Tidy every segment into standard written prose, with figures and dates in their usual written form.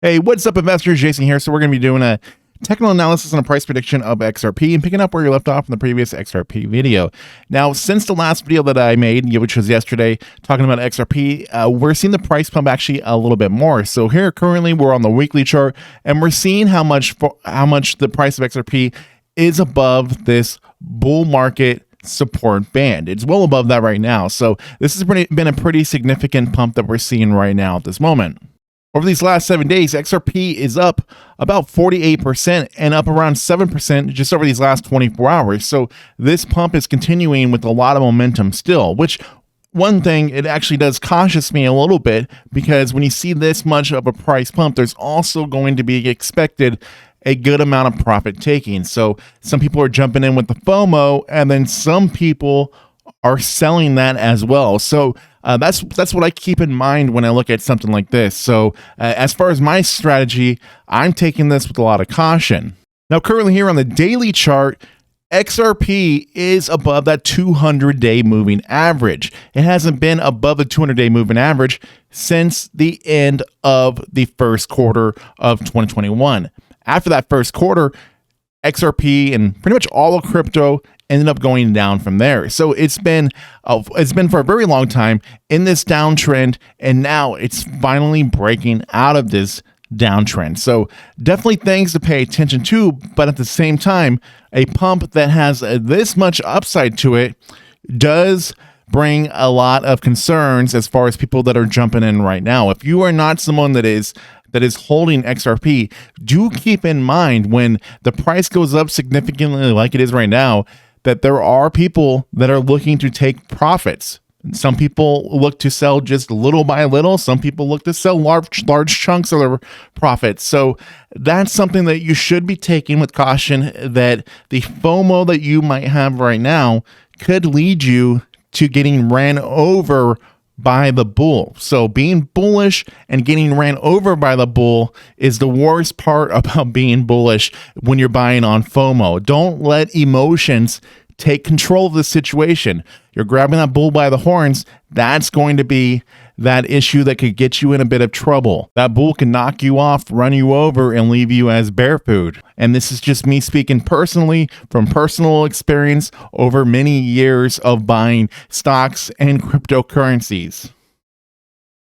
Hey, what's up, investors? Jason here. So we're going to be doing a technical analysis and a price prediction of XRP and picking up where you left off in the previous XRP video. Now, since the last video that I made, which was yesterday, talking about XRP, we're seeing the price pump actually a little bit more. So here, currently, we're on the weekly chart, and we're seeing how much the price of XRP is above this bull market support band. It's well above that right now. So this has been a pretty significant pump that we're seeing right now at this moment. Over these last 7 days, XRP is up about 48% and up around 7% just over these last 24 hours. So this pump is continuing with a lot of momentum still, which one thing, it actually does cautious me a little bit, because when you see this much of a price pump, there's also going to be expected a good amount of profit taking. So some people are jumping in with the FOMO, and then some people are selling that as well. So that's what I keep in mind when I look at something like this. So as far as my strategy, I'm taking this with a lot of caution. Now, currently here on the daily chart, XRP is above that 200-day moving average. It hasn't been above the 200-day moving average since the end of the first quarter of 2021. After that first quarter, XRP and pretty much all of crypto ended up going down from there. So it's been for a very long time in this downtrend, and now it's finally breaking out of this downtrend. So definitely things to pay attention to, but at the same time, a pump that has this much upside to it does bring a lot of concerns as far as people that are jumping in right now. If you are not someone that is holding XRP, do keep in mind when the price goes up significantly like it is right now, that there are people that are looking to take profits. Some people look to sell just little by little. Some people look to sell large chunks of their profits. So that's something that you should be taking with caution, that the FOMO that you might have right now could lead you to getting ran over by the bull. So being bullish and getting ran over by the bull is the worst part about being bullish when you're buying on FOMO. Don't let emotions take control of the situation. You're grabbing that bull by the horns. That's going to be that issue that could get you in a bit of trouble. That bull can knock you off, run you over, and leave you as bear food. And this is just me speaking personally from personal experience over many years of buying stocks and cryptocurrencies.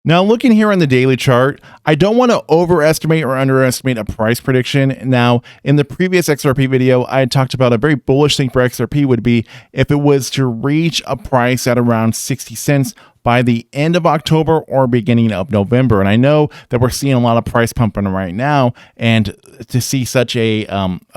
Now, looking here on the daily chart, I don't want to overestimate or underestimate a price prediction. Now, in the previous XRP video, I had talked about a very bullish thing for XRP would be if it was to reach a price at around 60 cents by the end of October or beginning of November. And I know that we're seeing a lot of price pumping right now, and to see such a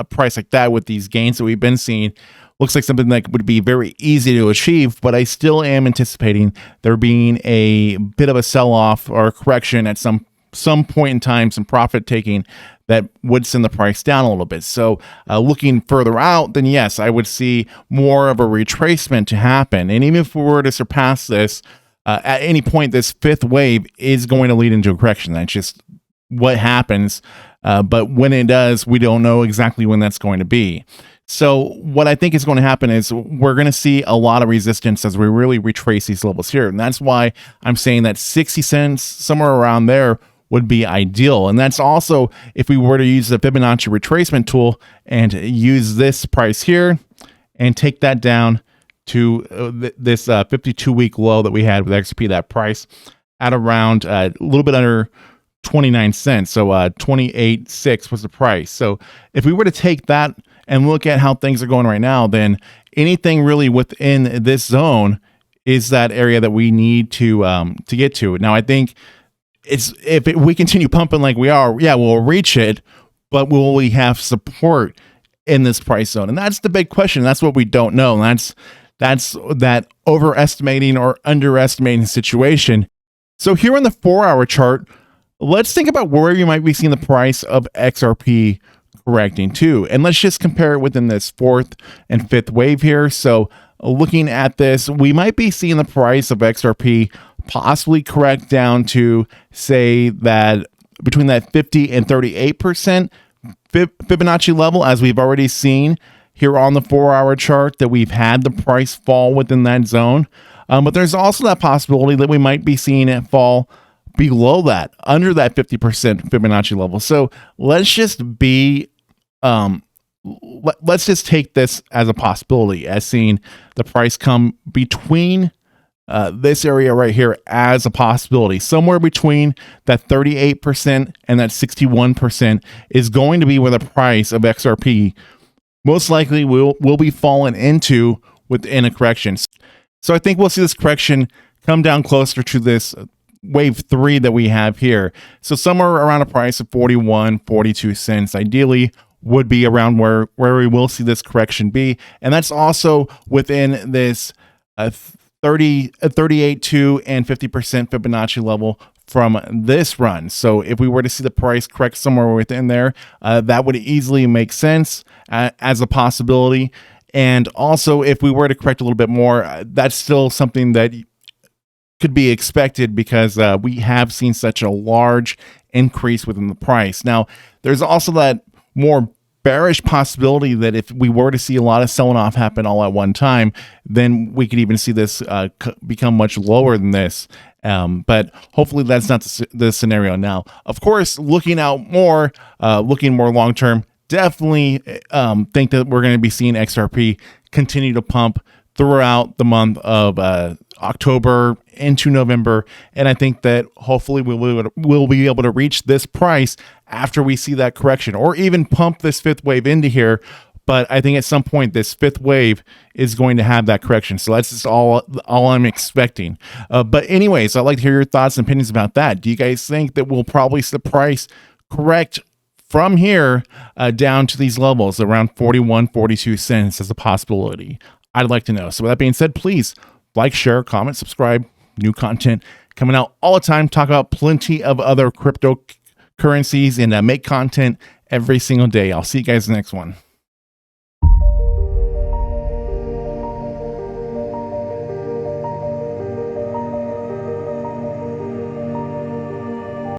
price like that with these gains that we've been seeing looks like something that would be very easy to achieve, but I still am anticipating there being a bit of a sell-off or a correction at some point in time, some profit taking that would send the price down a little bit. So looking further out, then yes, I would see more of a retracement to happen. And even if we were to surpass this, at any point, this fifth wave is going to lead into a correction. That's just what happens. But when it does, we don't know exactly when that's going to be. So what I think is going to happen is we're going to see a lot of resistance as we really retrace these levels here. And that's why I'm saying that 60 cents, somewhere around there, would be ideal. And that's also if we were to use the Fibonacci retracement tool and use this price here and take that down to this 52-week low that we had with XRP, that price at around a little bit under 29 cents. So 28.6 was the price. So if we were to take that and look at how things are going right now, then anything really within this zone is that area that we need to get to. Now, I think if we continue pumping like we are, yeah, we'll reach it, but will we have support in this price zone? And that's the big question. That's what we don't know. And that's that overestimating or underestimating situation. So here on the 4-hour chart, let's think about where you might be seeing the price of XRP correcting to. And let's just compare it within this fourth and fifth wave here. So looking at this, we might be seeing the price of XRP possibly correct down to, say, that between that 50 and 38% Fibonacci level, as we've already seen here on the 4-hour chart, that we've had the price fall within that zone. But there's also that possibility that we might be seeing it fall below that, under that 50% Fibonacci level. So let's just be, let's just take this as a possibility, as seeing the price come between this area right here as a possibility. Somewhere between that 38% and that 61% is going to be where the price of XRP most likely will be fallen into within a correction. So I think we'll see this correction come down closer to this wave 3 that we have here. So somewhere around a price of 41, 42 cents ideally would be around where we will see this correction be. And that's also within this 38.2 and 50% Fibonacci level from this run. So if we were to see the price correct somewhere within there, that would easily make sense as a possibility. And also, if we were to correct a little bit more, that's still something that could be expected because we have seen such a large increase within the price. Now, there's also that more bearish possibility that if we were to see a lot of selling off happen all at one time, then we could even see this become much lower than this. But hopefully that's not the scenario now. Of course, looking more long term, definitely think that we're going to be seeing XRP continue to pump throughout the month of October into November. And I think that hopefully we'll be able to reach this price after we see that correction, or even pump this fifth wave into here. But I think at some point this fifth wave is going to have that correction. So that's just all I'm expecting. But anyways, I'd like to hear your thoughts and opinions about that. Do you guys think that we'll probably see the price correct from here down to these levels around 41, 42 cents as a possibility? I'd like to know. So with that being said, please like, share, comment, subscribe. New content coming out all the time. Talk about plenty of other cryptocurrencies and make content every single day. I'll see you guys in the next one.